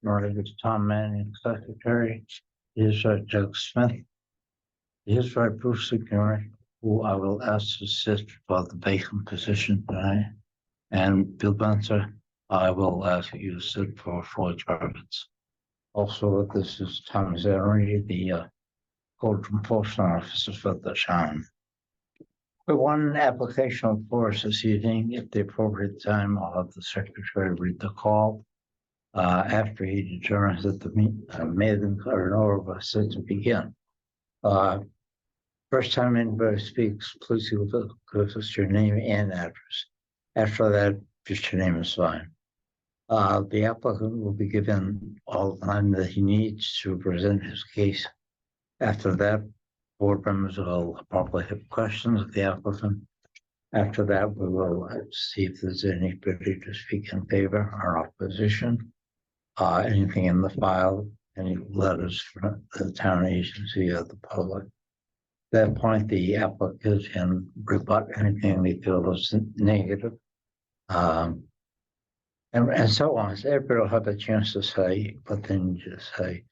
It's Tom Manning, Secretary. Is Doug Smith. Is Bruce McMurray, who I will ask to sit for the vacant position tonight. And Bill Bunter, I will ask you to sit for Floyd Jarvis. Also, this is Tom Zeri, the Code Enforcement Officer for the town. For one application for us this evening, at the appropriate time, I'll have the secretary read the call. After he determines that the maiden or in order of us to begin. First time anybody speaks, please give us your name and address. After that, just your name is fine. The applicant will be given all the time that he needs to present his case. After that, board members will probably have questions of the applicant. After that, we will see if there's anybody to speak in favor or opposition. Anything in the file, any letters from the town agency or the public. At that point, the applicant can rebut anything they feel is negative. And so on. So everybody will have a chance to say, but then just say,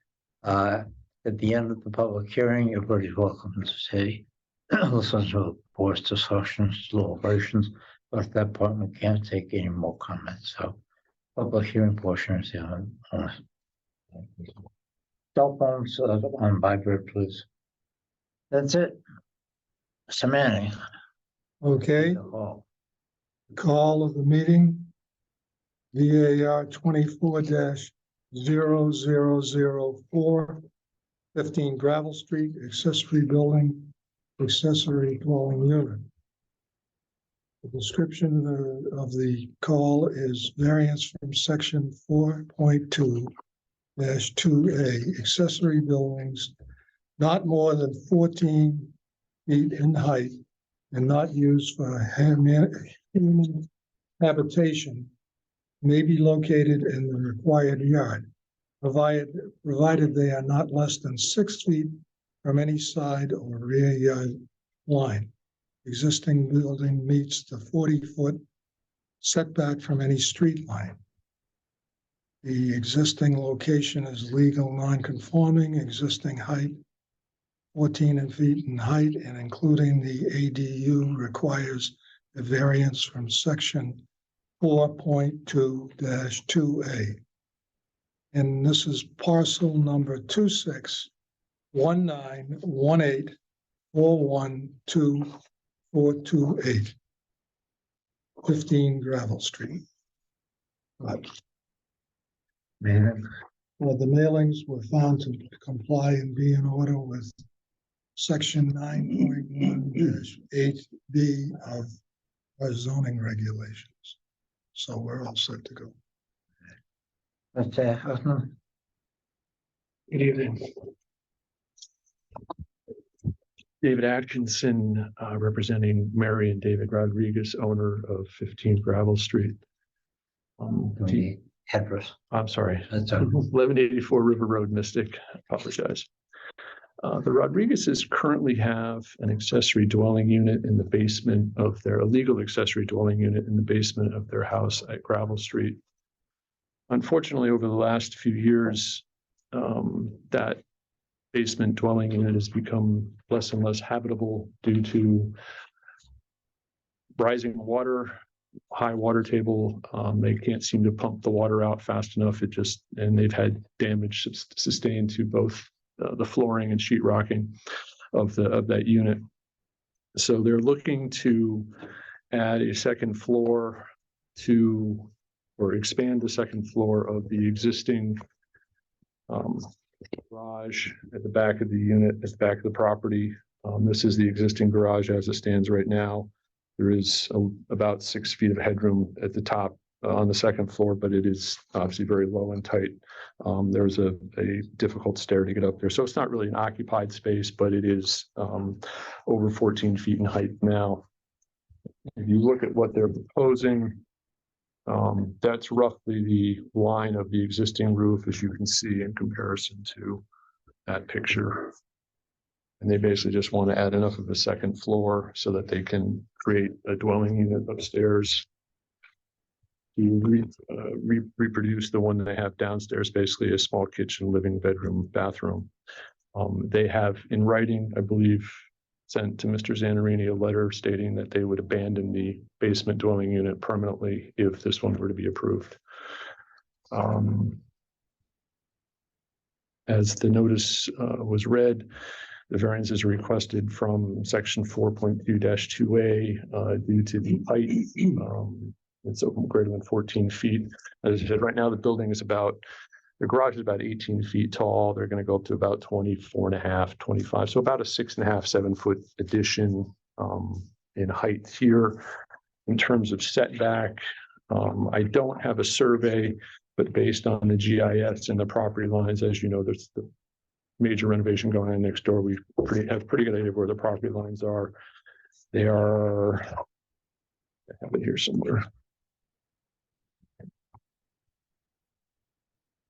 at the end of the public hearing, everybody's welcome to say, listen to the board's discussions, deliberations, but at that point, we can't take any more comments. So, public hearing portion is on. Cell phones on vibrate, please. That's it. Mr. Manning. Okay. Call of the meeting. VAR 24-0004, 15 Gravel Street, accessory building, accessory dwelling unit. The description of the call is variance from section 4.2-2A, accessory buildings not more than 14 feet in height and not used for human habitation may be located in the required yard, provided they are not less than 6 feet from any side or rear yard line. Existing building meets the 40-foot setback from any street line. The existing location is legal non-conforming, existing height 14 feet in height, and including the ADU requires a variance from section 4.2-2A. And this is parcel number 261918412428, 15 Gravel Street. Right. The mailings were found to comply and be in order with section 9.1-8B of our zoning regulations. So we're all set to go. Good evening. David Atkinson, representing Mary and David Rodriguez, owner of 15 Gravel Street. Address. I'm sorry. That's 1184 River Road, Mystic. I apologize. The Rodriguezes currently have an accessory dwelling unit in the basement of their illegal accessory dwelling unit in the basement of their house at Gravel Street. Unfortunately, over the last few years, that basement dwelling unit has become less and less habitable due to rising water, high water table. They can't seem to pump the water out fast enough. And they've had damage sustained to both the flooring and sheetrocking of that unit. So they're looking to add a second floor to, or expand the second floor of the existing garage at the back of the unit, at the back of the property. This is the existing garage as it stands right now. There is about 6 feet of headroom at the top on the second floor, but it is obviously very low and tight. There's a difficult stair to get up there. So it's not really an occupied space, but it is over 14 feet in height now. If you look at what they're proposing, that's roughly the line of the existing roof, as you can see in comparison to that picture. And they basically just want to add enough of a second floor so that they can create a dwelling unit upstairs. reproduce the one that they have downstairs, basically a small kitchen, living bedroom, bathroom. They have in writing, I believe, sent to Mr. Zanarini a letter stating that they would abandon the basement dwelling unit permanently if this one were to be approved. As the notice was read, the variance is requested from section 4.2-2A due to the height. It's greater than 14 feet. As I said, right now the building is the garage is about 18 feet tall. They're going to go up to about 24 and a half, 25. So about a 6.5, 7 foot addition in height here. In terms of setback, I don't have a survey, but based on the GIS and the property lines, as you know, there's the major renovation going on next door. We have pretty good idea of where the property lines are. They are, I have it here somewhere.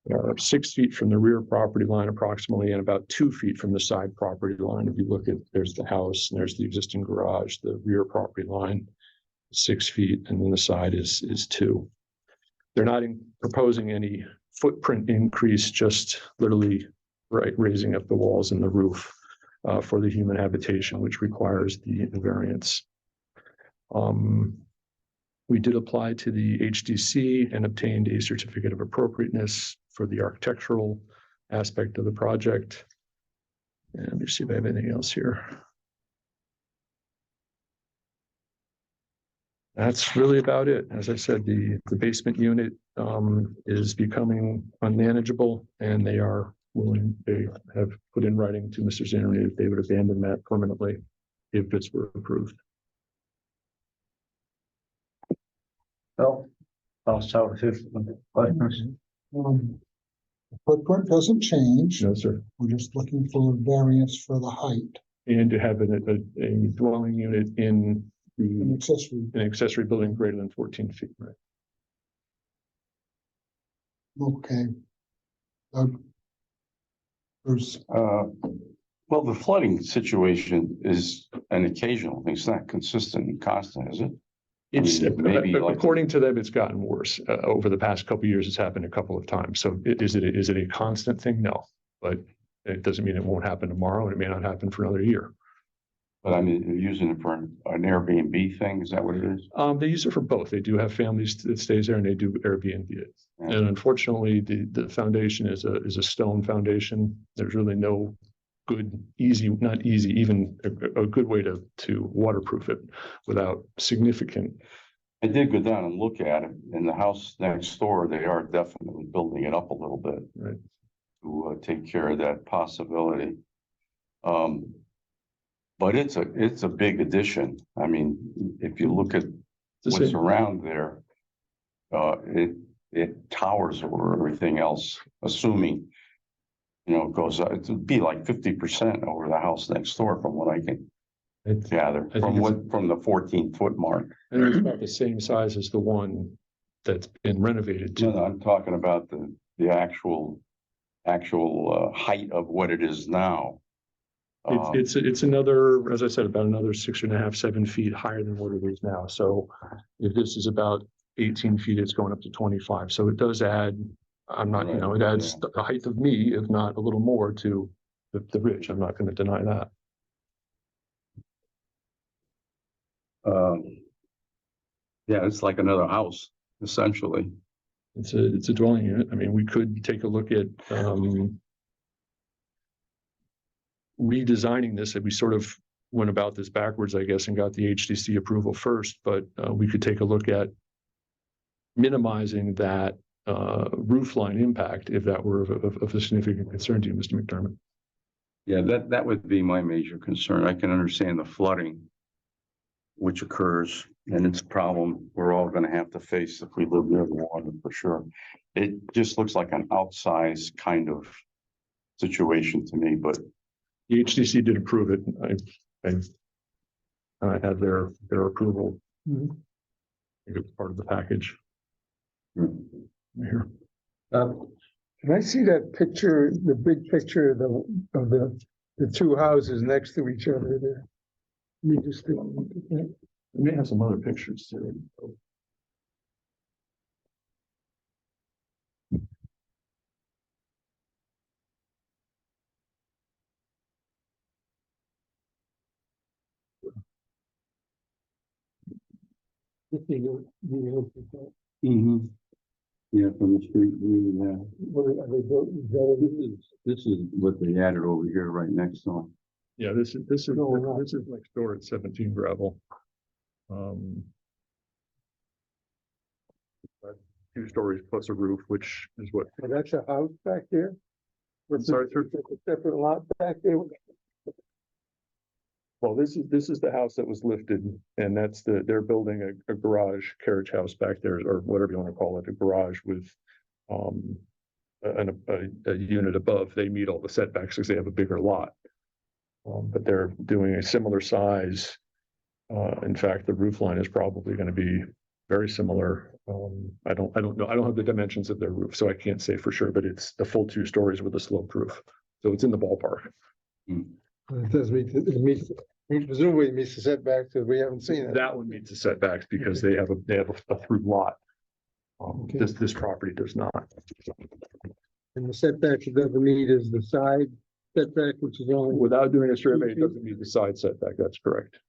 They are 6 feet from the rear property line approximately, and about 2 feet from the side property line. If you look at, there's the house and there's the existing garage, the rear property line, 6 feet, and then the side is 2. They're not proposing any footprint increase, just literally raising up the walls and the roof for the human habitation, which requires the variance. We did apply to the HDC and obtained a certificate of appropriateness for the architectural aspect of the project. And let me see if I have anything else here. That's really about it. As I said, the basement unit is becoming unmanageable, and they are willing, they have put in writing to Mr. Zanarini that they would abandon that permanently if this were approved. Well, I'll start with this. Questions? The footprint doesn't change. No, sir. We're just looking for a variance for the height. And to have a dwelling unit in An an accessory building greater than 14 feet, right? Okay. Bruce. Well, the flooding situation is an occasional thing. It's not consistent and constant, is it? It's maybe like according to them, it's gotten worse over the past couple of years. It's happened a couple of times. So is it a constant thing? No, but it doesn't mean it won't happen tomorrow, and it may not happen for another year. But I mean, you're using it for an Airbnb thing. Is that what it is? They use it for both. They do have families that stays there, and they do Airbnb it. Yeah. And unfortunately, the foundation is a stone foundation. There's really no good, not easy, even a good way to waterproof it without significant. I did go down and look at it. In the house next door, they are definitely building it up a little bit, Right, to take care of that possibility. But it's a big addition. I mean, if you look at what's around there, it towers over everything else, assuming, you know, it goes, it would be like 50% over the house next door from what I can gather, from the 14-foot mark. I think it's about the same size as the one that's been renovated to. No, I'm talking about the actual height of what it is now. It's another, as I said, about another 6.5, 7 feet higher than what it is now. So if this is about 18 feet, it's going up to 25. So it does add, I'm not, you know, it adds the height of me, if not a little more, to the ridge. I'm not going to deny that. Yeah, it's like another house, essentially. It's a dwelling unit. I mean, we could take a look at redesigning this. We sort of went about this backwards, I guess, and got the HDC approval first, but we could take a look at minimizing that roof line impact if that were of a significant concern to you, Mr. McDermott. Yeah, that would be my major concern. I can understand the flooding which occurs, and it's a problem we're all going to have to face if we live near the water, for sure. It just looks like an outsized kind of situation to me, but the HDC did approve it. I had their approval. I think it's part of the package. Here. Can I see that picture, the big picture of the two houses next to each other there? Let me just We may have some other pictures too. Mm-hmm. Yeah, from the street view, yeah. Are they built? This is what they added over here right next to them. Yeah, this is next door at 17 gravel. But 2 stories plus a roof, which is what, That's a house back there? sorry, sir? A separate lot back there? Well, this is the house that was lifted, and they're building a garage carriage house back there, or whatever you want to call it, a garage with a unit above. They meet all the setbacks because they have a bigger lot. But they're doing a similar size. In fact, the roof line is probably going to be very similar. I don't know. I don't have the dimensions of their roof, so I can't say for sure, but it's the full 2 stories with a sloped roof. So it's in the ballpark. It does presumably it meets the setbacks, because we haven't seen it. That one meets the setbacks because they have a through lot. Okay. This property does not. And the setbacks it doesn't meet is the side setback, which is only, Without doing a survey, it doesn't meet the side setback. That's correct.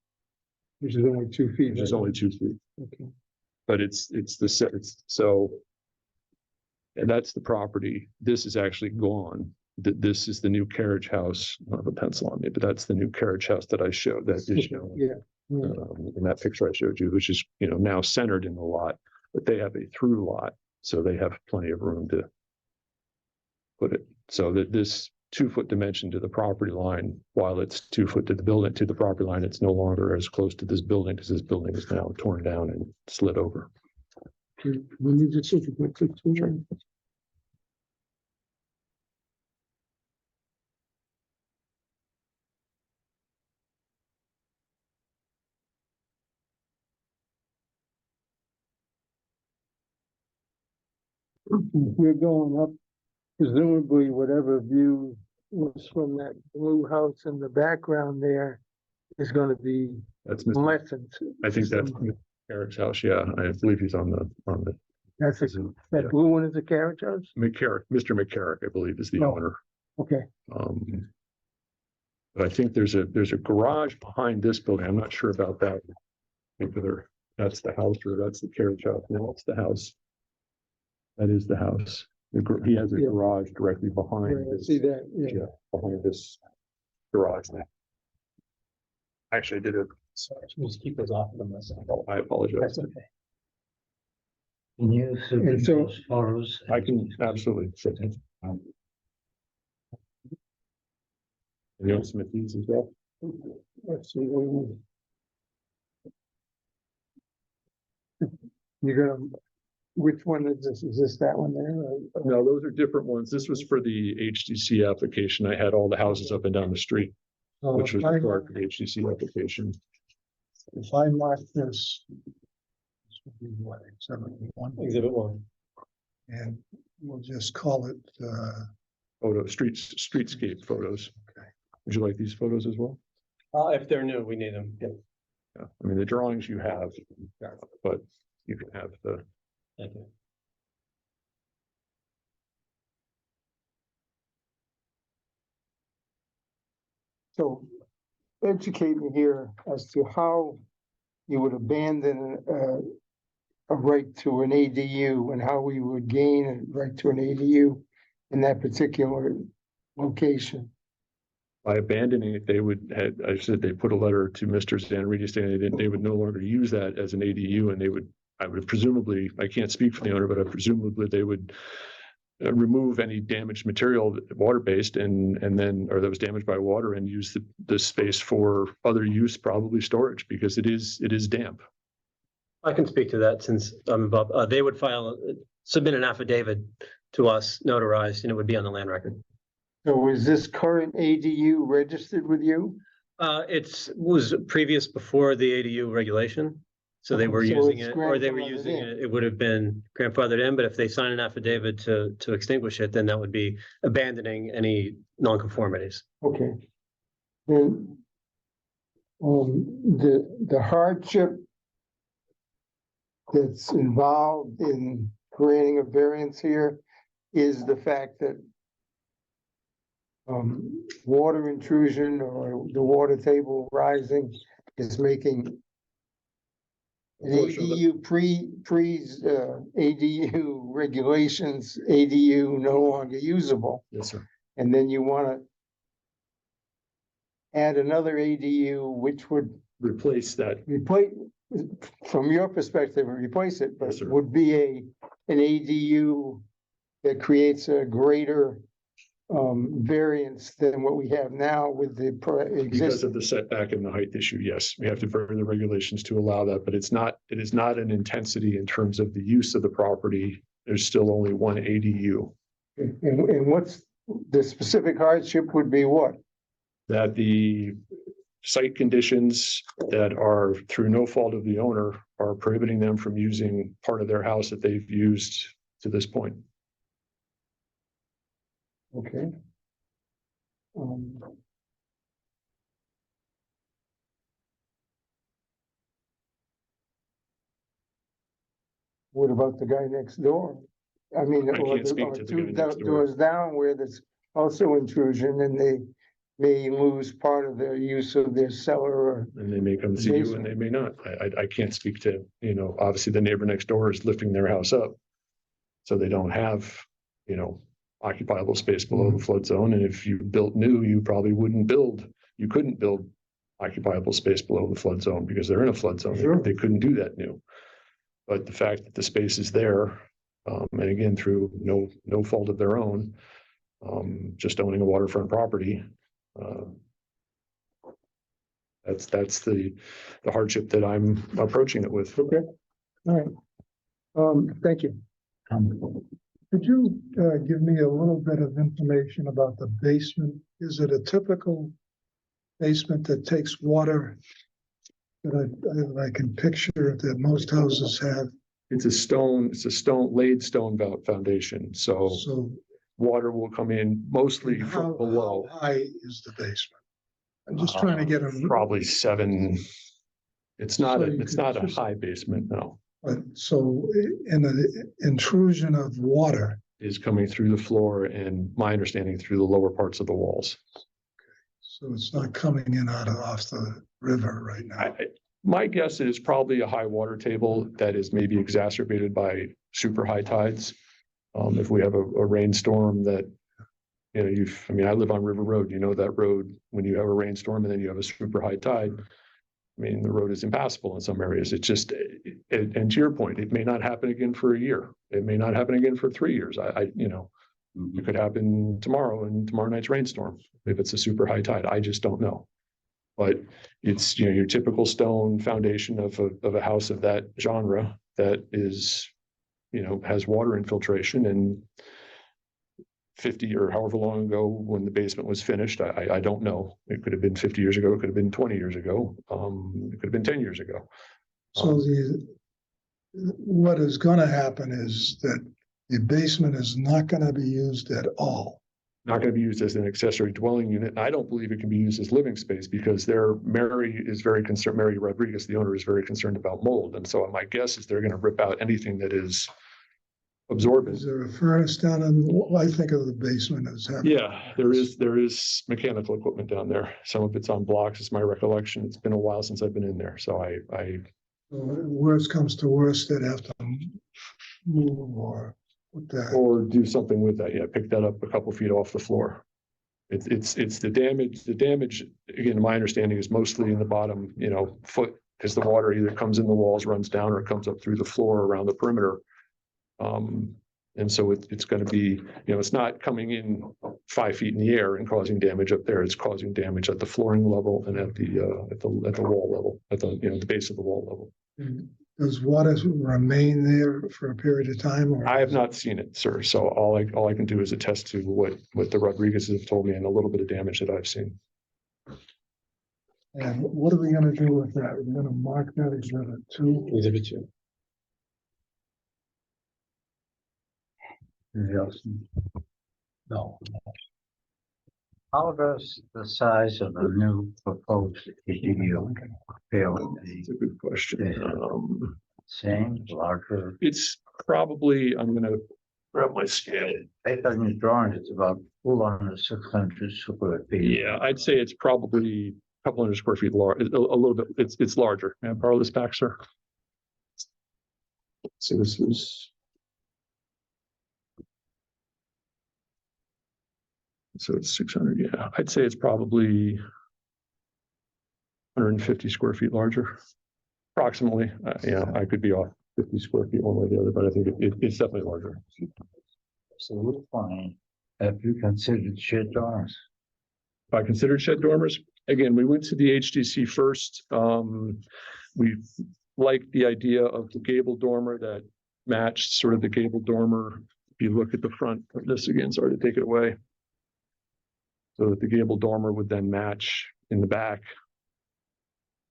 which is only 2 feet. Which is only 2 feet. Okay. But it's so. And that's the property. This is actually gone. This is the new carriage house. I don't have a pencil on me, but that's the new carriage house that I showed, that is shown. Yeah. In that picture I showed you, which is, now centered in the lot, but they have a through lot, so they have plenty of room to put it. So that this 2-foot dimension to the property line, while it's 2 foot to the property line, it's no longer as close to this building, because this building is now torn down and slid over. When you just look at the picture. We're going up, presumably whatever view was from that blue house in the background there is gonna be That's Mr. lessened. I think that's Eric's house. Yeah, I believe he's on the That's a, Zoom. that Yeah. blue one is a carriage house? McCarrick, Mr. McCarrick, I believe, is the Oh. owner. Okay, But I think there's a garage behind this building. I'm not sure about that. Whether that's the house or that's the carriage house. No, it's the house. That is the house. He has a Yeah. garage directly yeah, behind I this, see that, yeah. behind this garage there. Actually, I did it. Sorry, just keep those off of them myself. Oh, I apologize. That's okay. Can you submit so- those photos? I can absolutely. And you want to submit these as well? Let's see. You're gonna, which one is this? Is this that one there? No, those are different ones. This was for the HDC application. I had all the houses up and down the street, which was required for the HDC application. If I mark this. This would be what, Exhibit 1. and we'll just call it, Streetscape photos. Okay. Would you like these photos as well? If they're new, we need them. Yeah. Yeah, I mean, the drawings you have, but you can have the, Thank you. So educate me here as to how you would abandon a right to an ADU and how we would gain a right to an ADU in that particular location. by abandoning it, I said they put a letter to Mr. Zanaridi saying they would no longer use that as an ADU, and I would presumably, I can't speak for the owner, but I presumably they would remove any damaged material, water-based, and then, or that was damaged by water, and use the space for other use, probably storage, because it is damp. I can speak to that since I'm involved. They would submit an affidavit to us, notarized, and it would be on the land record. So is this current ADU registered with you? Was previous before the ADU regulation. So they were So using it's it, or they were grandfathered using in. it, it would have been grandfathered in, but if they sign an affidavit to extinguish it, then that would be abandoning any nonconformities. Okay. Then, the hardship that's involved in granting a variance here is the fact that water intrusion or the water table rising is making an ADU ADU regulations, ADU no longer usable, Yes, sir. and then you wanna add another ADU, which would Replace that. replace, from your perspective, replace it, but Yes, sir. would be an ADU that creates a greater variance than what we have now with the Because existing. of the setback and the height issue, yes, we have to vary the regulations to allow that, but it is not an intensity in terms of the use of the property. There's still only one ADU. And what's the specific hardship would be what? That the site conditions that are through no fault of the owner are prohibiting them from using part of their house that they've used to this point. Okay. What about the guy next door? I mean, I or can't speak to the guy two next door. doors down where there's also intrusion and they may lose part of their use of their cellar or. And they may come see you and they may not. I can't speak to, obviously the neighbor next door is lifting their house up. So they don't have, occupiable space below the flood zone. And if you built new, you probably you couldn't build occupiable space below the flood zone because they're in a flood zone. Sure. They couldn't do that new. But the fact that the space is there, and again, through no fault of their own, just owning a waterfront property, that's the hardship that I'm approaching it with. Okay, all right. Thank you. Could you give me a little bit of information about the basement? Is it a typical basement that takes water that I can picture that most houses have? It's a laid stone foundation, so water will come in mostly from below. How high is the basement? I'm just trying to get a. Probably 7. It's not So you a could- high basement, no. But so in the intrusion of water, Is coming through the floor and my understanding through the lower parts of the walls. so it's not coming in off the river right now. My guess is probably a high water table that is maybe exacerbated by super high tides. If we have a rainstorm that, I live on River Road, that road, when you have a rainstorm and then you have a super high tide, the road is impassable in some areas. It's just, and to your point, it may not happen again for a year. It may not happen again for 3 years. It could happen tomorrow in tomorrow night's rainstorm if it's a super high tide. I just don't know. But it's, your typical stone foundation of a house of that genre that is, has water infiltration. And 50 or however long ago when the basement was finished, I don't know. It could have been 50 years ago. It could have been 20 years ago. It could have been 10 years ago. So what is gonna happen is that the basement is not gonna be used at all. Not going to be used as an accessory dwelling unit. I don't believe it can be used as living space because Mary Rodriguez, the owner, is very concerned about mold. And so my guess is they're going to rip out anything that is absorbent. Is there a furnace down in, I think of the basement as having. Yeah, there is mechanical equipment down there. Some of it's on blocks, is my recollection. It's been a while since I've been in there. So Worst comes to worst, they'd have to move or put that. or do something with that. Yeah, pick that up a couple feet off the floor. It's the damage. The damage, again, my understanding is mostly in the bottom, foot, because the water either comes in the walls, runs down, or it comes up through the floor around the perimeter. And so it's going to be, it's not coming in 5 feet in the air and causing damage up there. It's causing damage at the flooring level and at the wall level, at the base of the wall level. Does water remain there for a period of time? Or I have not seen it, sir. So all I can do is attest to what the Rodriguez's have told me and a little bit of damage that I've seen. And what are we gonna do with that? We're gonna mark that exhibit 2. Exhibit 2. No. How does the size of the new proposed ADU compare with It's the a good question. Yeah. same, larger? It's probably, I'm gonna grab my scale. Based on your drawing, it's about 400, 600 square feet. Yeah, I'd say it's probably a couple hundred square feet large, a little bit, it's larger. May I borrow this back, sir? So this is. So it's 600, yeah, I'd say it's probably 150 square feet larger, approximately. I could be off 50 square feet one way or the other, but I think it's definitely larger. So we're fine. Have you considered shed dormers? If I considered shed dormers, again, we went to the HDC first. We liked the idea of the gable dormer that matched sort of the gable dormer. If you look at the front of this again, sorry to take it away. So that the gable dormer would then match in the back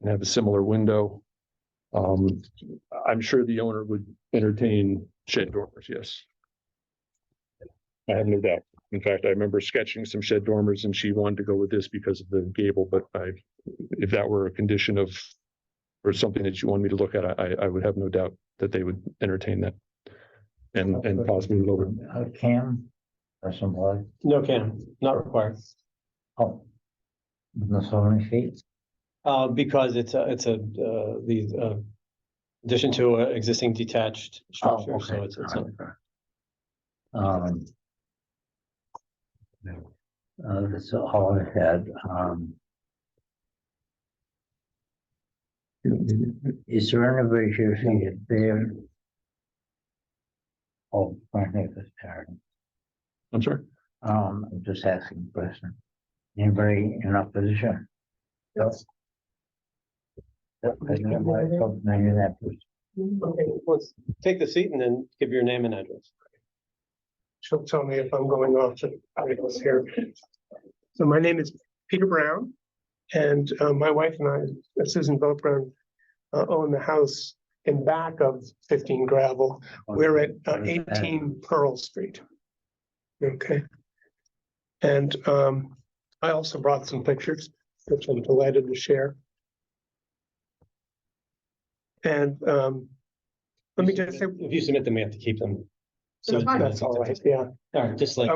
and have a similar window. I'm sure the owner would entertain shed dormers, yes. I have no doubt. In fact, I remember sketching some shed dormers and she wanted to go with this because of the gable, but if that were a condition of, or something that you want me to look at, I would have no doubt that they would entertain that. And possibly lower. Cam or something like, No cam, not required. oh. No, so many feet? Because it's the addition to an existing detached structure, so it's not. That's all I had. Is there anybody here who is there? Oh, my name is Karen. I'm sorry? I'm just asking a question. Anybody in opposition? Yes. Okay, Let's take the seat and then give your name and address. She'll tell me if I'm going off the articles here. So my name is Peter Brown, and my wife and I, Susan Boat Brown, own the house in back of 15 Gravel. We're at 18 Pearl Street. Okay. And I also brought some pictures, which I'm delighted to share. And let me just say, If you submit them, we have to keep them. So that's all right, yeah. All right, just like.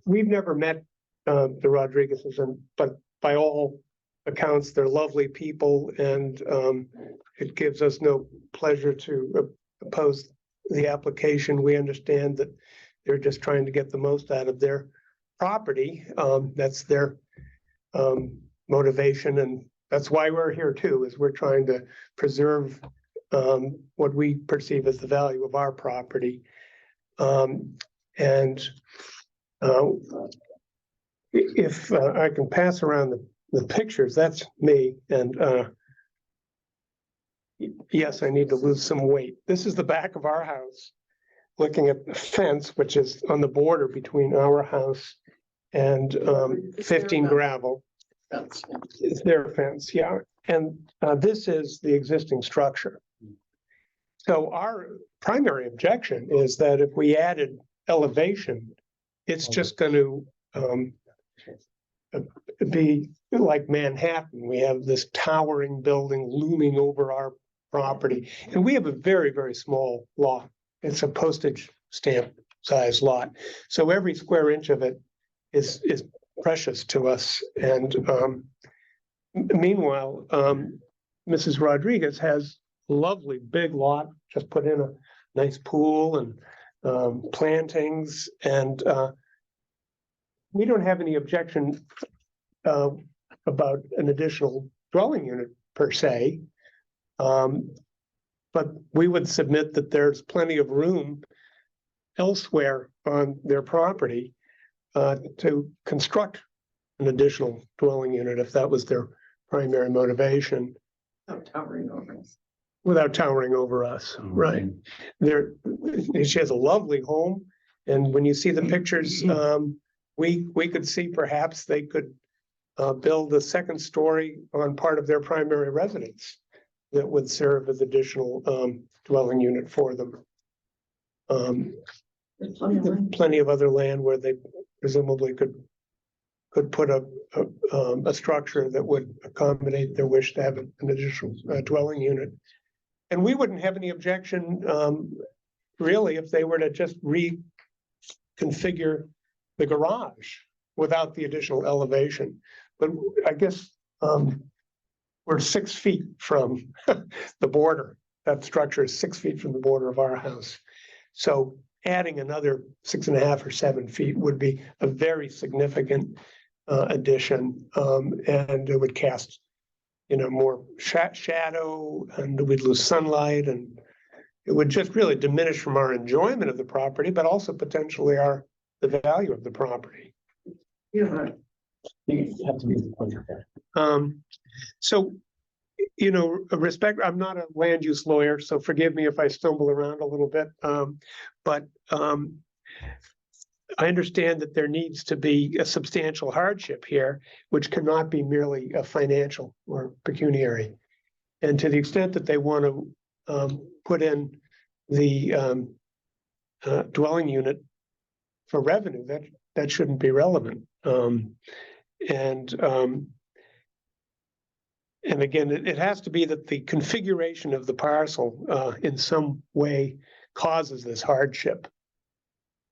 We've never met the Rodriguezes, but by all accounts, they're lovely people, and it gives us no pleasure to oppose the application. We understand that they're just trying to get the most out of their property. That's their motivation, and that's why we're here too, is we're trying to preserve what we perceive as the value of our property. If I can pass around the pictures, that's me. And yes, I need to lose some weight. This is the back of our house, looking at the fence, which is on the border between our house and 15 Gravel. It's their fence, yeah. And this is the existing structure. So our primary objection is that if we added elevation, it's just going to be like Manhattan. We have this towering building looming over our property, and we have a very, very small lot. It's a postage stamp size lot. So every square inch of it is precious to us. And meanwhile, Mrs. Rodriguez has a lovely big lot, just put in a nice pool and plantings, and we don't have any objection about an additional dwelling unit per se. But we would submit that there's plenty of room elsewhere on their property to construct an additional dwelling unit if that was their primary motivation. Without towering over us, right? She has a lovely home, and when you see the pictures, we could see perhaps they could build a second story on part of their primary residence that would serve as additional dwelling unit for them. Plenty of other land where they presumably could put a structure that would accommodate their wish to have an additional dwelling unit. And we wouldn't have any objection, really, if they were to just reconfigure the garage without the additional elevation. But I guess we're 6 feet from the border. that structure is 6 feet from the border of our house. So adding another 6.5 or 7 feet would be a very significant addition, and it would cast, more shadow, and we'd lose sunlight, and it would just really diminish from our enjoyment of the property, but also potentially the value of the property. You have to be the point there. So, I'm not a land use lawyer, so forgive me if I stumble around a little bit. But I understand that there needs to be a substantial hardship here, which cannot be merely a financial or pecuniary. And to the extent that they want to put in the dwelling unit for revenue, that shouldn't be relevant. And again, it has to be that the configuration of the parcel in some way causes this hardship.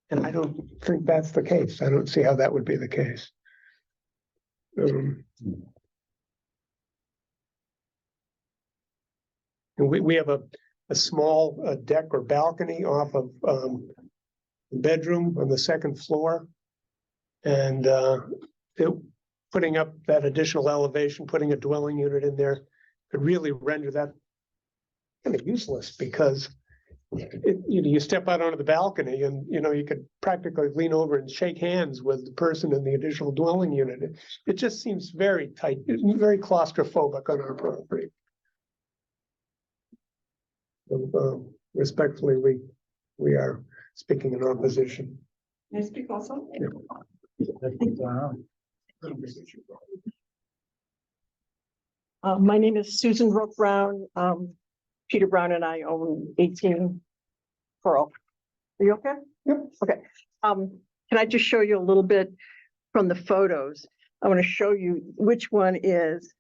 And I don't think that's the case. I don't see how that would be the case. And we have a small deck or balcony off of the bedroom on the second floor. And putting up that additional elevation, putting a dwelling unit in there could really render that kind of useless, because you step out onto the balcony and you could practically lean over and shake hands with the person in the additional dwelling unit. It just seems very tight, very claustrophobic on our property. So, respectfully, we are speaking in opposition. May I speak also? My name is Susan Brooke Brown. Peter Brown and I own 18 Pearl. Are you okay? Yep. Okay. Can I just show you a little bit from the photos? I want to show you which one is.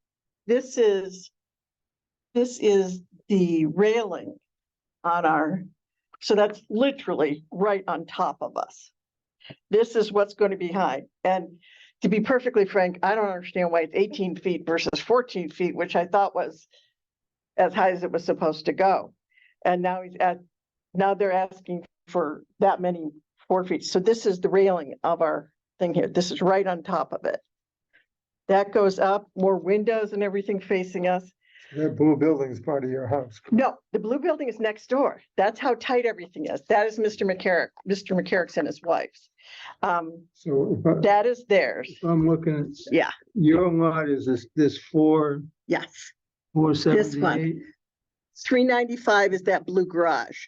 This is the railing on our, so that's literally right on top of us. This is what's going to be high. And to be perfectly frank, I don't understand why it's 18 feet versus 14 feet, which I thought was as high as it was supposed to go. And now now they're asking for that many 4 feet. So this is the railing of our thing here. This is right on top of it. That goes up, more windows and everything facing us. That blue building is part of your house. No, the blue building is next door. That's how tight everything is. That is Mr. McCarrick's and his wife's. So That is theirs. if I'm looking at. Yeah. Your lot is this Yes. 478? 395 is that blue garage.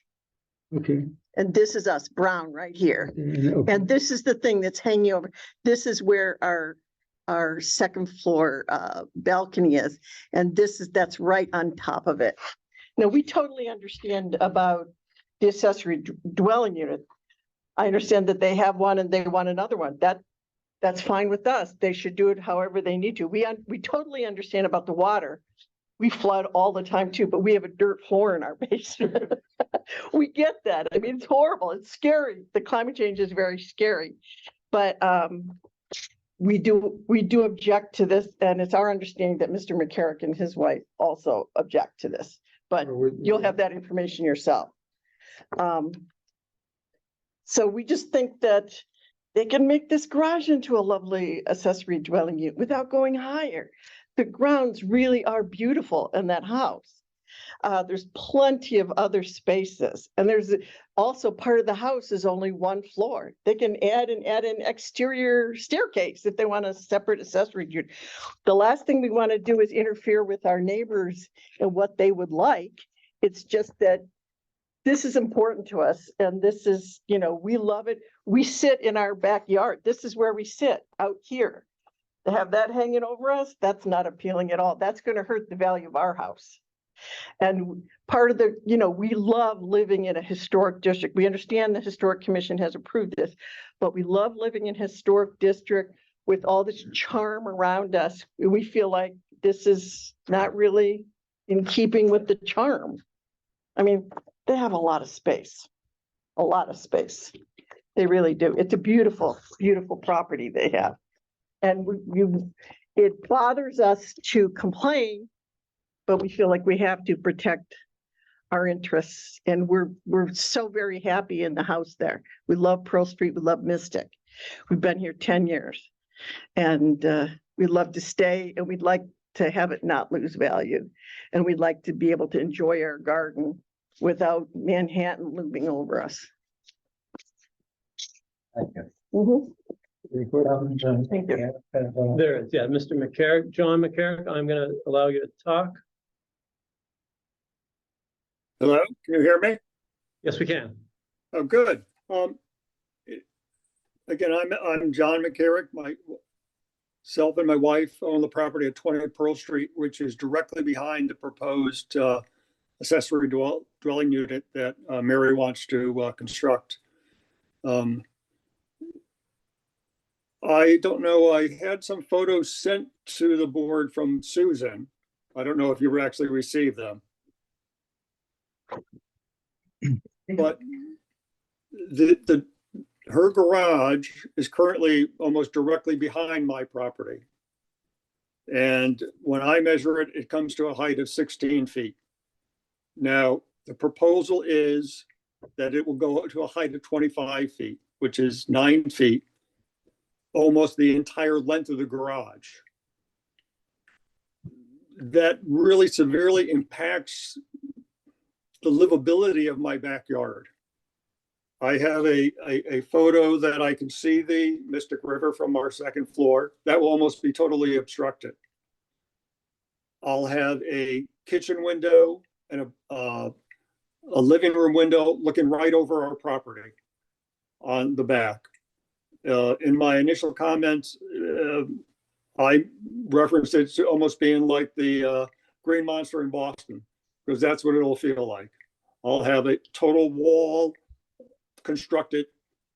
Okay. And this is us, brown, right here. Okay. And this is the thing that's hanging over. This is where our second floor balcony is. And that's right on top of it. Now, we totally understand about the accessory dwelling unit. I understand that they have one and they want another one. That's fine with us. They should do it however they need to. We totally understand about the water. We flood all the time too, but we have a dirt floor in our basement. We get that. I mean, it's horrible. It's scary. The climate change is very scary. But we do object to this, and it's our understanding that Mr. McCarrick and his wife also object to this. But you'll have that information yourself. So we just think that they can make this garage into a lovely accessory dwelling unit without going higher. The grounds really are beautiful in that house. There's plenty of other spaces, and there's also part of the house is only one floor. They can add an exterior staircase if they want a separate accessory unit. The last thing we want to do is interfere with our neighbors and what they would like. It's just that this is important to us, and this is, we love it. We sit in our backyard. This is where we sit, out here. To have that hanging over us, that's not appealing at all. That's going to hurt the value of our house. And part of the, we love living in a historic district. We understand the Historic Commission has approved this, but we love living in a historic district with all this charm around us. We feel like this is not really in keeping with the charm. I mean, they have a lot of space, They really do. It's a beautiful, beautiful property they have. And it bothers us to complain, but we feel like we have to protect our interests, and we're so very happy in the house there. We love Pearl Street, we love Mystic. We've been here 10 years, and we'd love to stay, and we'd like to have it not lose value. And we'd like to be able to enjoy our garden without Manhattan looming over us. Thank you. Mhm. Thank you. There is, yeah, Mr. McCarrick, John McCarrick, I'm gonna allow you to talk. Hello, can you hear me? Yes, we can. Oh, good. Again, I'm John McCarrick. Myself and my wife own the property at 20 Pearl Street, which is directly behind the proposed accessory dwelling unit that Mary wants to construct. I don't know, I had some photos sent to the board from Susan. I don't know if you actually received them. But her garage is currently almost directly behind my property. And when I measure it, it comes to a height of 16 feet. Now, the proposal is that it will go to a height of 25 feet, which is 9 feet, almost the entire length of the garage. That really severely impacts the livability of my backyard. I have a photo that I can see the Mystic River from our second floor. That will almost be totally obstructed. I'll have a kitchen window and a living room window looking right over our property on the back. In my initial comments, I referenced it to almost being like the Green Monster in Boston, because that's what it'll feel like. I'll have a total wall constructed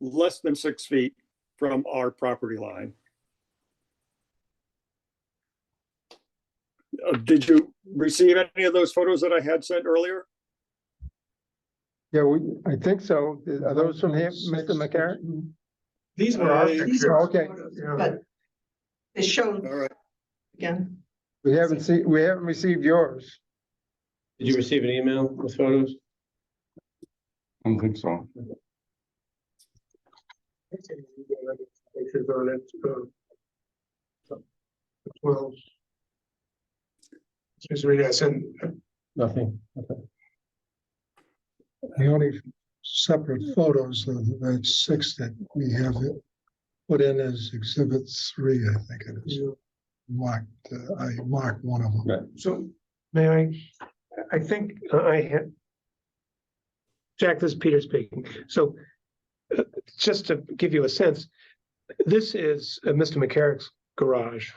less than 6 feet from our property line. Did you receive any of those photos that I had sent earlier? Yeah, I think so. Are those from him, Mr. McCarron? These were our These pictures. Okay. Yeah. But it showed All right. again. We haven't received yours. Did you receive an email with photos? I don't think so. Pictures on it. Well. Just read, I sent. Nothing. Okay. The only separate photos of the 6 that we have it put in as exhibit 3, I think it is. Marked, I marked one of them. Right. So may I think I had. Jack, this is Peter speaking. So just to give you a sense, this is Mr. McCarrick's garage.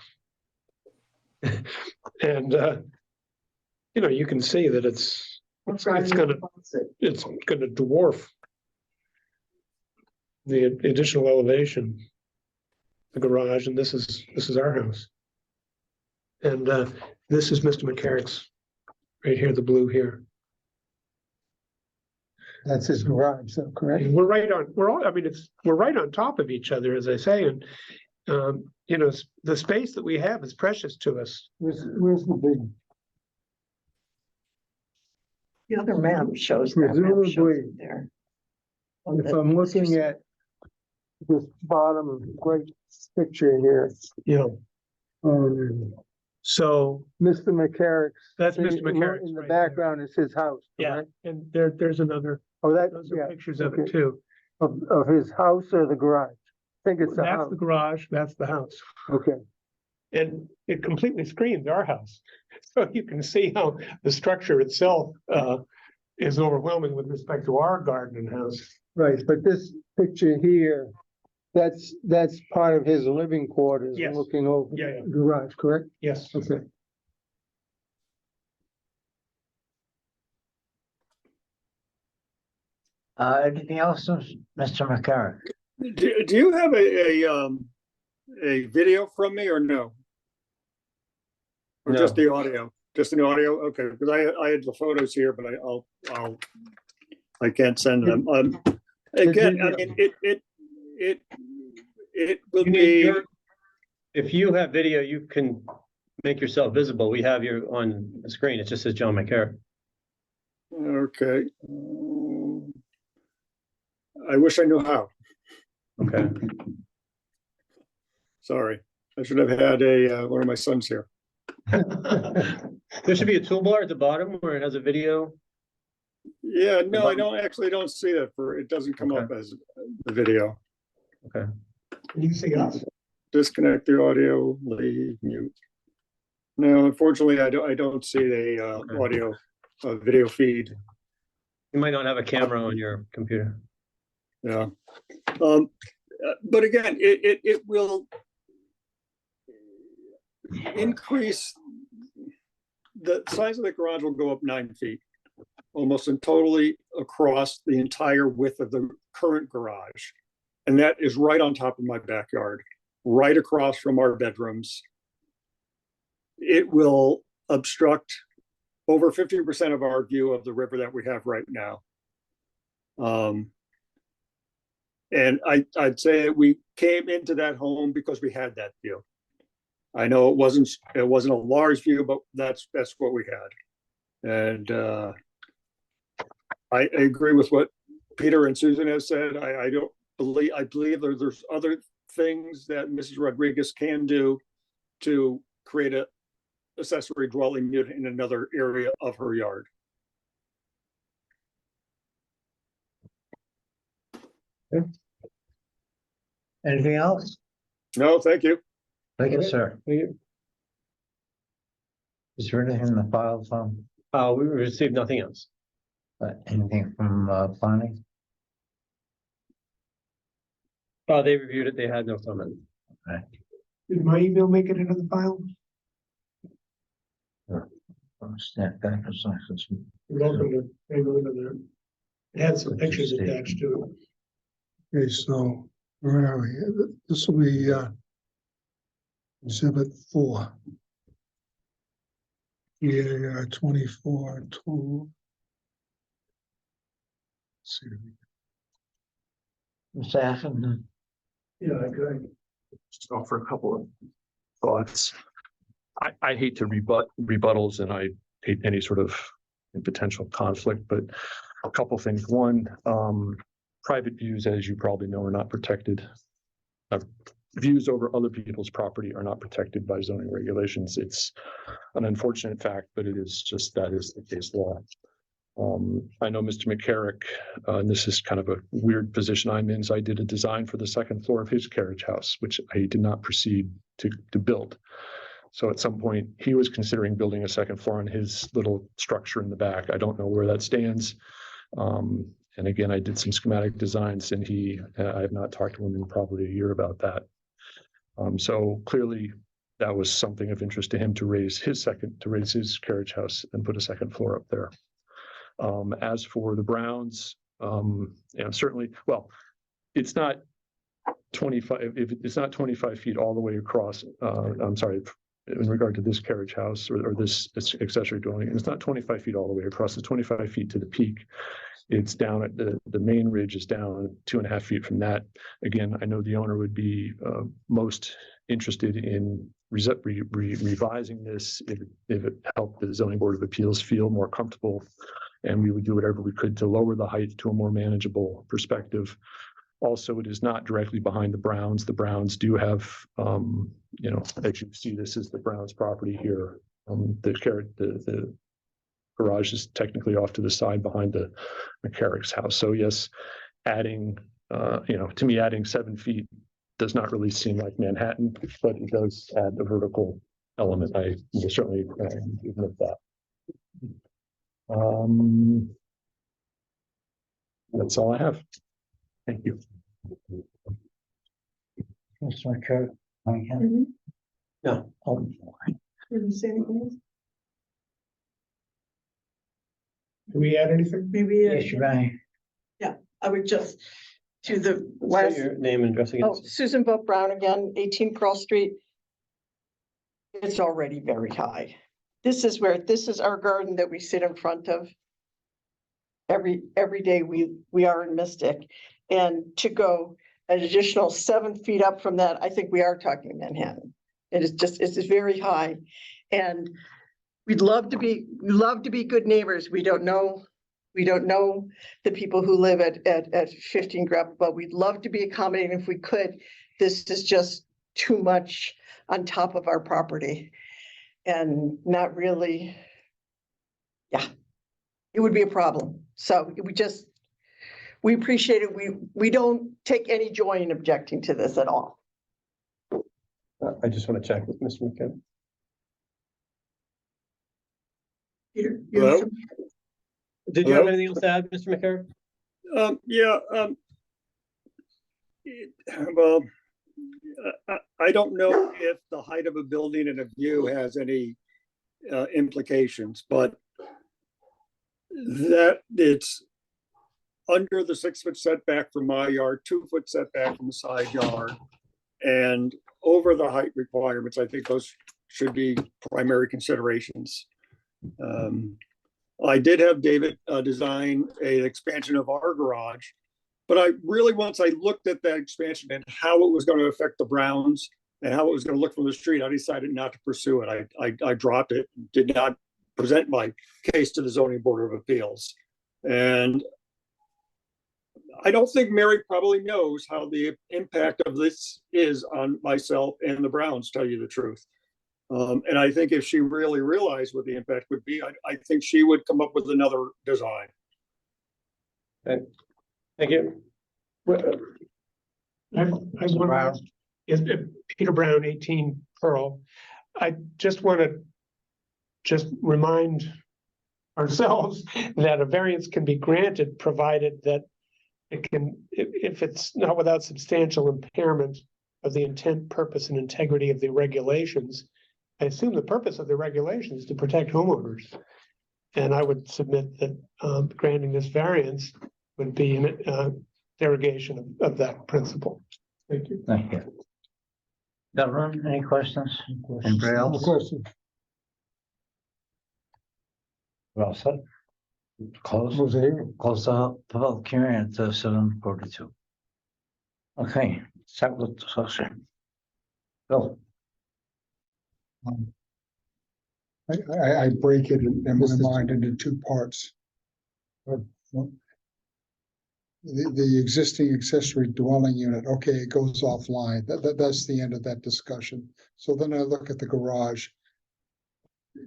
And, you know, you can see that it's gonna dwarf the additional elevation, the garage, and this is our house. And this is Mr. McCarrick's, right here, the blue here. That's his garage, so correct? And we're right on top of each other, as I say, and you know, the space that we have is precious to us. Where's the big? The other map shows that. Presumably, There. if I'm looking at this bottom right picture here, Yeah. um, So Mr. McCarrick's. that's Mr. McCarrick's In the right there. background is his house, Yeah, correct? and there's another, Oh, that, those are yeah, pictures of okay. it too. Of his house or the garage? I think it's the That's house. the garage, that's the house. Okay, And it completely screens our house. So you can see how the structure itself is overwhelming with respect to our garden and house. right, but this picture here, that's part of his living quarters, Yes. looking over Yeah, yeah. the garage, correct? Yes. Okay. Anything else, Mr. McCarrick? Do you have a video from me or no? Or No. just the audio? Just an audio? Okay, because I had the photos here, but I can't send them. Again, I mean, it will You need be, your- If you have video, you can make yourself visible. We have you on the screen. It just says John McCarrick. Okay. I wish I knew how. Okay. Sorry. I should have had one of my sons here. There should be a toolbar at the bottom where it has a video. Yeah, no, I bottom- don't see that it doesn't come Okay. up as the video. Okay. You see us. Disconnect the audio, leave, mute. No, unfortunately, I don't see the Okay. audio, video feed. You might not have a camera on your computer. Yeah. But again, it will increase, the size of the garage will go up 9 feet, almost and totally across the entire width of the current garage. And that is right on top of my backyard, right across from our bedrooms. It will obstruct over 50% of our view of the river that we have right now. And I'd say we came into that home because we had that view. I know it wasn't a large view, but that's what we had. And I agree with what Peter and Susan have said. I believe there's other things that Mrs. Rodriguez can do to create a accessory dwelling unit in another area of her yard. Anything else? No, thank you. Thank you, sir. We Is there anything in the file from, received nothing else. anything from, planning? They reviewed it. They had no comment. Did my email make it into the file? Snap back or something. You're welcome to take a look at that. It had some pictures attached to it. Okay, so where are we? This will be exhibit 4. Yeah, 24, 2. Let's see. Mr. Atherton? Yeah, I could. Just offer a couple of thoughts. I hate to rebut rebuttals, and I hate any sort of potential conflict, but a couple things. One, private views, as you probably know, are not protected. Views over other people's property are not protected by zoning regulations. It's an unfortunate fact, but it is just, that is the case law. I know Mr. McCarrick, and this is kind of a weird position I'm in, so I did a design for the second floor of his carriage house, which I did not proceed to build. So at some point, he was considering building a second floor on his little structure in the back. I don't know where that stands. And again, I did some schematic designs, and I have not talked to him in probably a year about that. So clearly, that was something of interest to him to raise his carriage house and put a second floor up there. As for the Browns, certainly, well, it's not 25, if it's not 25 feet all the way across, I'm sorry, in regard to this carriage house or this accessory dwelling, it's not 25 feet all the way across, it's 25 feet to the peak. It's down at the main ridge is down 2.5 feet from that. Again, I know the owner would be most interested in revising this if it helped the Zoning Board of Appeals feel more comfortable, and we would do whatever we could to lower the height to a more manageable perspective. Also, it is not directly behind the Browns. The Browns do have, as you see, this is the Browns property here. The garage is technically off to the side behind the McCarrick's house. So yes, adding, to me, adding 7 feet does not really seem like Manhattan, but it does add a vertical element. I will certainly admit that. That's all I have. Thank you. Mr. McCarrick? No. Oh, Did you say anything else? Do we add anything? Maybe, yes, you may. I would just, to the Say west, your name and address again. Susan Book Brown again, 18 Pearl Street. It's already very high. This is our garden that we sit in front of. Every day we are in Mystic, and to go an additional 7 feet up from that, I think we are talking Manhattan. It's just very high, and we'd love to be good neighbors. We don't know We don't know the people who live at 15 Gravel, but we'd love to be accommodating if we could. This is just too much on top of our property and not really. Yeah, it would be a problem. So we appreciate it. We don't take any joy in objecting to this at all. I just want to check with Mr. McKim. Hello? Did you have Hello? anything else to add, Mr. McCarron? Yeah, well, I don't know if the height of a building and a view has any implications, but that it's under the 6-foot setback from my yard, 2-foot setback from the side yard, and over the height requirements. I think those should be primary considerations. I did have David design an expansion of our garage, but I really, once I looked at that expansion and how it was going to affect the Browns and how it was going to look from the street, I decided not to pursue it. I dropped it, did not present my case to the Zoning Board of Appeals. And I don't think Mary probably knows how the impact of this is on myself and the Browns, tell you the truth. And I think if she really realized what the impact would be, I think she would come up with another design. Okay. Thank you. Mr. Brown. Is Peter Brown, 18 Pearl. I just want to remind ourselves that a variance can be granted provided that it can, if it's not without substantial impairment of the intent, purpose, and integrity of the regulations. I assume the purpose of the regulations is to protect homeowners. And I would submit that granting this variance would be an derogation of that principle. Thank you. Thank you. Governor, any questions? Anybody No else? question. Well said. Close. Close the hearing. Close the public hearing at 7:42. Okay, start with discussion. Bill. I break it in my mind into two parts. The existing accessory dwelling unit, okay, it goes offline. That's the end of that discussion. So then I look at the garage.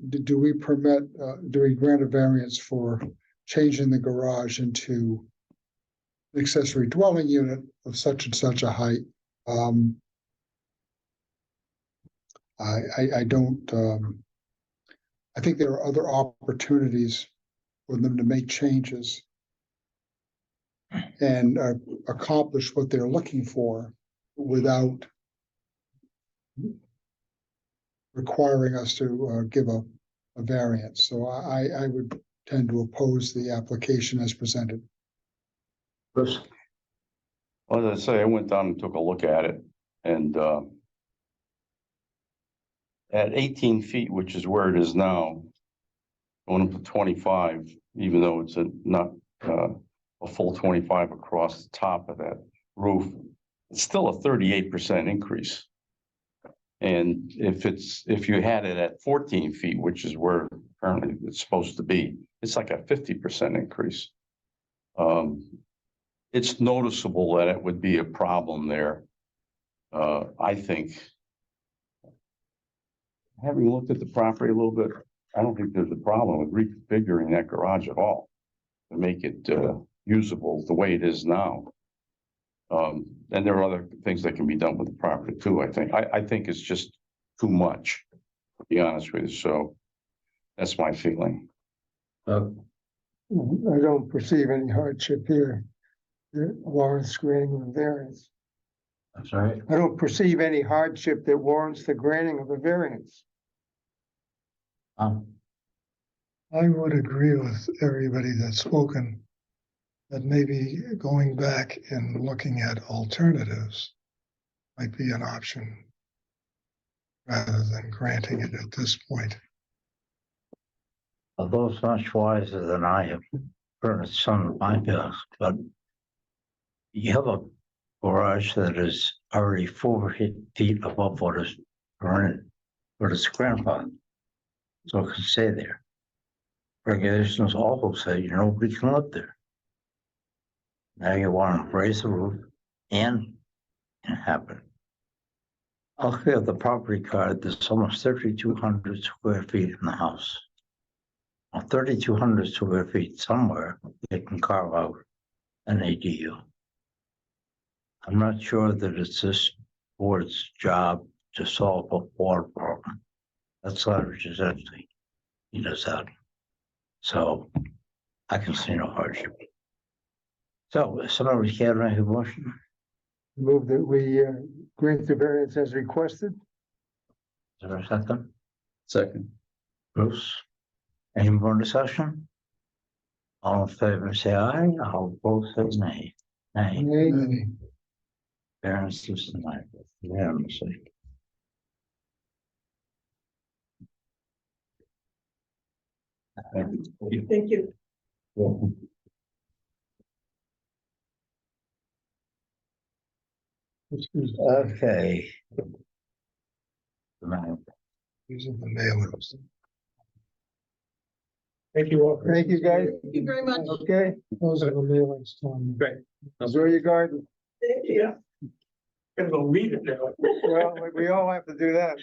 Do we grant a variance for changing the garage into an accessory dwelling unit of such and such a height? I don't, I think there are other opportunities for them to make changes and accomplish what they're looking for without requiring us to give a variance. So I would tend to oppose the application as presented. Bruce. Well, as I say, I went down and took a look at it, and at 18 feet, which is where it is now, going up to 25, even though it's not a full 25 across the top of that roof, it's still a 38% increase. And if you had it at 14 feet, which is where apparently it's supposed to be, it's like a 50% increase. It's noticeable that it would be a problem there. I think, having looked at the property a little bit, I don't think there's a problem with reconfiguring that garage at all to make it usable the way it is now. And there are other things that can be done with the property too, I think. I think it's just too much, to be honest with you. So that's my feeling. I don't perceive any hardship here. That warrants granting of a variance. That's right. I don't perceive any hardship that warrants the granting of a variance. I would agree with everybody that's spoken that maybe going back and looking at alternatives might be an option rather than granting it at this point. Although it's much wiser than I have heard some of my bills, but you have a garage that is already 4 feet above what is current, what is grandfathered. So it can stay there regulations also say nobody can live there. Now you want to raise the roof and inhabit. Okay, the property card, there's almost 3,200 square feet in the house. Well, 3,200 square feet somewhere, they can carve out an ADU. I'm not sure that it's this board's job to solve a water problem. That's leverage is empty. He does that. So I can see no hardship. So somebody care to make a motion? Move that we grant the variance as requested. Is there a second? Second. Bruce? Any more discussion? All in favor, say aye. All opposed, say nay. Nay. Nay. Variance is denied. Unanimously. Thank you. Okay. Using the mailers. Thank you all. Thank you, guys. Thank you very much. Okay, Those are the mailings, Tom. Great. enjoy your garden. Thank you. Gonna go read it now. Well, we all have to do that.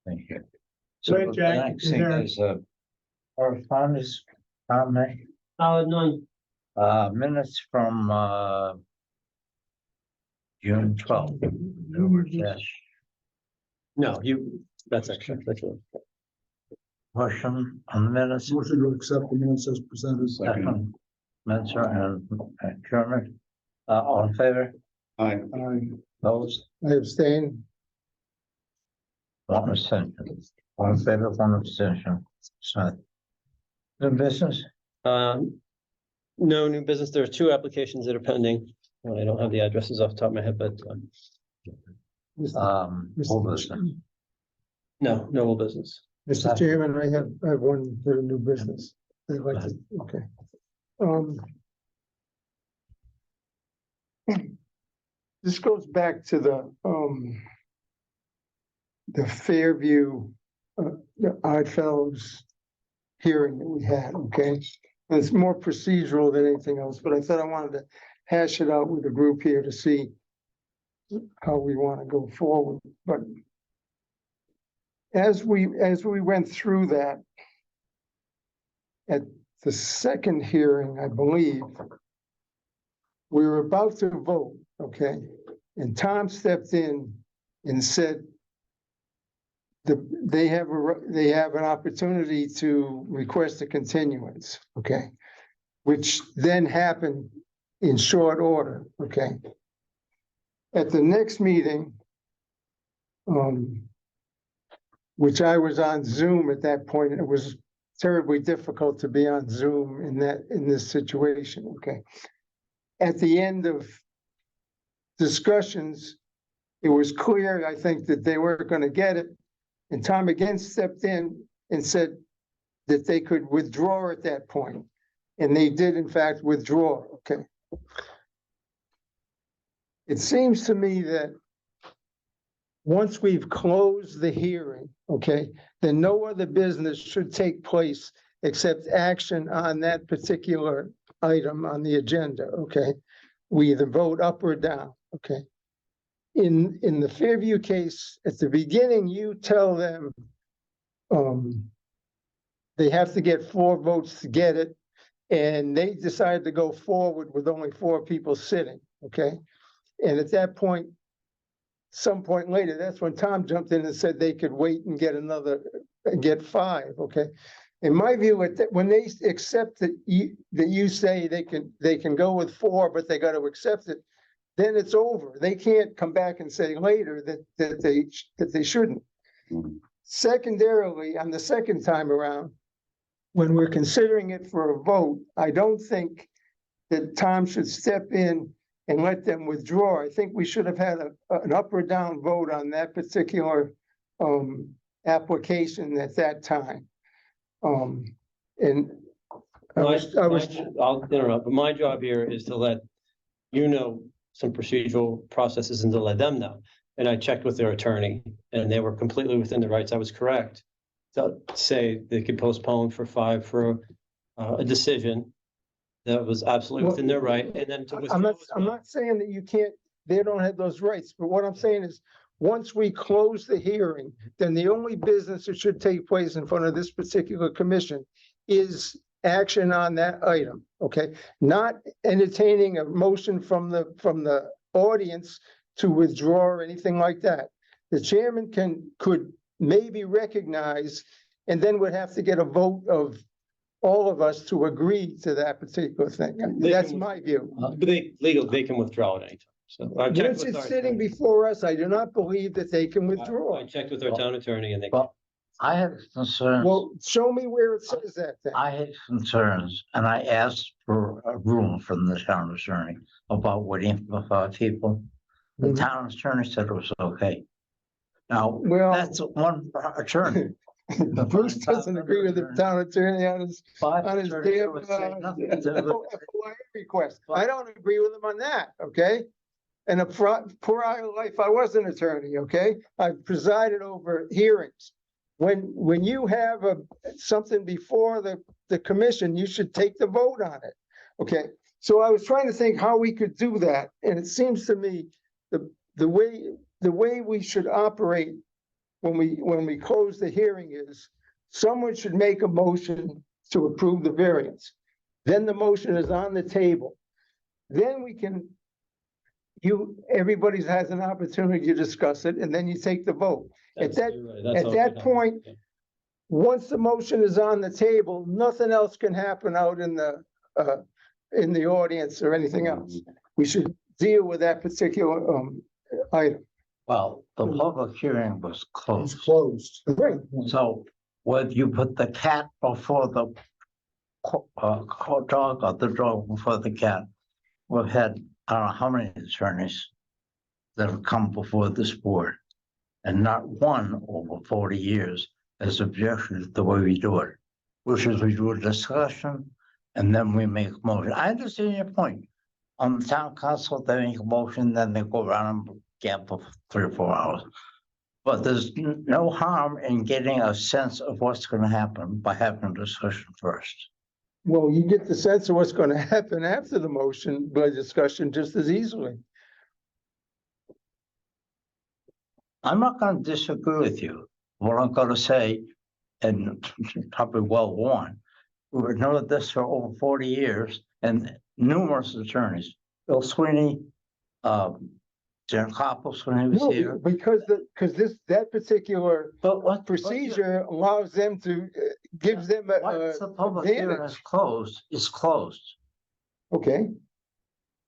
Thank you. Go ahead, the Jack. next You're thing there. is, correspondence, comment, None. minutes from, June 12th. No, that's extra. That's all. Question on the minutes. Motion to accept the minutes as presented. Second, Mentor and Chairman, all in favor, Aye. opposed, I abstain. one abstention, all in favor, one abstention, so. New business, No new business. There are two applications that are pending. Well, I don't have the addresses off the top of my head, but old business. no old business. Mr. Chairman, I have one bit of new business. I'd like to, okay. This goes back to the Fairview, the Oddfellows hearing that we had, okay? And it's more procedural than anything else, but I thought I wanted to hash it out with the group here to see how we want to go forward, but as we went through that, at the second hearing, I believe, we were about to vote, okay? And Tom stepped in and said they have an opportunity to request a continuance, okay? Which then happened in short order, okay? At the next meeting, which I was on Zoom at that point, and it was terribly difficult to be on Zoom in this situation, okay? At the end of discussions, it was clear, I think, that they weren't going to get it. And Tom again stepped in and said that they could withdraw at that point. And they did, in fact, withdraw, okay? It seems to me that once we've closed the hearing, okay, then no other business should take place except action on that particular item on the agenda, okay? We either vote up or down, okay? In the Fairview case, at the beginning, you tell them they have to get 4 votes to get it, and they decided to go forward with only 4 people sitting, okay? And at that point, some point later, that's when Tom jumped in and said they could wait and get 5, okay? In my view, when they accept that you say they can go with 4, but they got to accept it, then it's over. They can't come back and say later that they shouldn't. Mhm. Secondarily, on the second time around, when we're considering it for a vote, I don't think that Tom should step in and let them withdraw. I think we should have had an up or down vote on that particular application at that time. And I'll interrupt, but my job here is to let you know some procedural processes and to let them know. And I checked with their attorney and they were completely within the rights. I was correct to say they could postpone for 5 for a decision that was absolutely within their right, and then to withdraw. I'm not saying that you can't, they don't have those rights, but what I'm saying is, once we close the hearing, then the only business that should take place in front of this particular commission is action on that item, okay? Not entertaining a motion from the audience to withdraw or anything like that. The chairman could maybe recognize, and then would have to get a vote of all of us to agree to that particular thing. That's my view. But they can withdraw at any time. So I checked Once with it's our sitting attorney. before us, I do not believe that they can withdraw. I checked with our town attorney and they. Well, I had concerns. Well, show me where it says that then. I had concerns and I asked for a room from the town attorney about waiting for 5 people. The Mhm. town attorney said it was okay. Now, Well, that's one attorney. Bruce doesn't agree with the town attorney on his Five on his attorneys damn would say nothing to the- FOIA request. I don't agree with him on that, okay? In a prior life, I was an attorney, okay? I presided over hearings. When you have something before the commission, you should take the vote on it, okay? So I was trying to think how we could do that, and it seems to me the way we should operate when we close the hearing is someone should make a motion to approve the variance. Then the motion is on the table. Then we can, everybody has an opportunity to discuss it, and then you take the vote. That's- that- you're right. That's at how that it happens. point- Yeah. Once the motion is on the table, nothing else can happen out in the audience or anything else. We should deal with that particular item. Well, the public hearing was It's closed. closed. Right. So whether you put the cat before the dog or the dog before the cat, we've had, I don't know how many attorneys that have come before this board, and not one over 40 years has objected to the way we do it, which is we do a discussion and then we make a motion. I understand your point. On the town council, they make a motion, then they go around and gamble for 3 or 4 hours. But there's no harm in getting a sense of what's going to happen by having a discussion first. Well, you get the sense of what's going to happen after the motion by discussion just as easily. I'm not going to disagree with you. What I'm going to say, and probably well worn, we've known this for over 40 years and numerous attorneys. Bill Sweeney, Jen Copples when he was No, here. because that particular But what procedure allows them to, gives them Once the public hearing advantage. is closed, it's closed. Okay,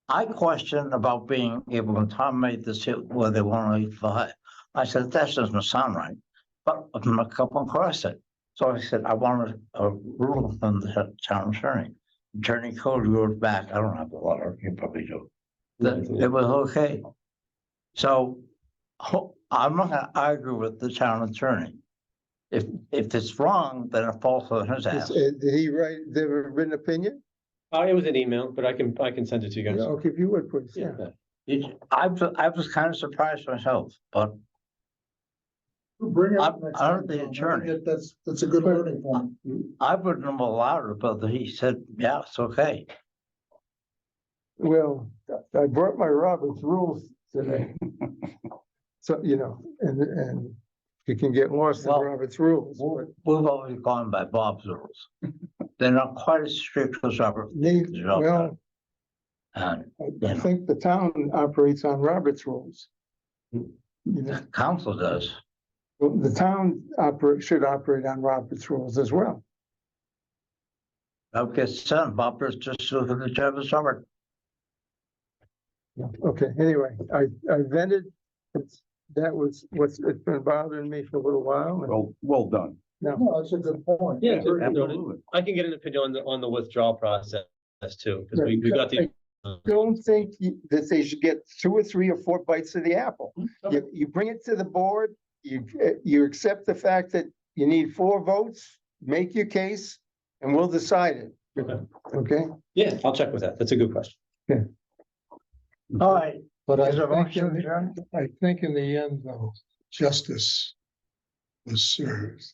I questioned about being able to terminate this where they want to leave the. I said, that doesn't sound right, but I'm gonna come across it. So I said, I wanted a rule from the town attorney. Attorney Code wrote back, I don't have the letter, you probably do. That it was okay. So I'm not gonna argue with the town attorney. If it's wrong, then it falls on his ass. did he write the written opinion? It was an email, but I can send it to you guys. Okay, if you would, please, yeah. I was kind of surprised myself, but Bring it up I'm- next I'm time, the Tom. I attorney. think That's a good learning point. I wouldn't have allowed it, but he said, yeah, it's okay. Well, I brought my Robert's rules today. So, and you can get lost in Well, Robert's rules. We've always gone by Bob's rules. They're not quite as strict as Robert. Well, And I think the town operates on Robert's rules. the council does. Well, the town should operate on Robert's rules as well. Okay, son, Bob is just looking at the job as Robert. Okay, anyway, I vented. That was it's been bothering me for a little while. and Well done. No, that's a good point. Yeah, Absolutely. I can get an opinion on the withdrawal process too, because we got the. Don't think that they should get 2 or 3 or 4 bites of the apple. You bring it to the board, you accept the fact that you need 4 votes, make your case, and we'll decide it. Okay. Okay? Yeah, I'll check with that. That's a good question. All right. But Is there a motion, Adjourn? I think in the end, though, justice was served.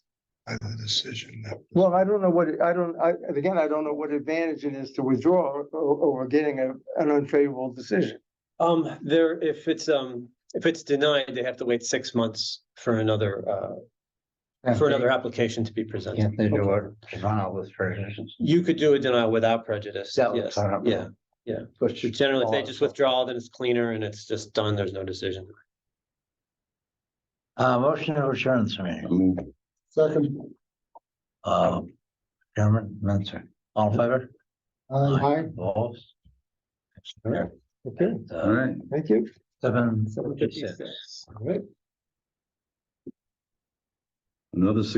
by the decision that. Well, I don't know what, I don't know what advantage it is to withdraw or getting an unfavorable decision. If it's denied, they have to wait 6 months for another application to be presented. Can't they do a denial with prejudice? You could do a denial without prejudice, That would yes, kind of- yeah. Which Generally, if they just withdraw, then it's cleaner and it's just done, there's no decision. Motion to adjourn this meeting. Second. Chairman Mentor, all in favor? Aye. Opposed? Okay, All right. thank you. 7:56. All right. Another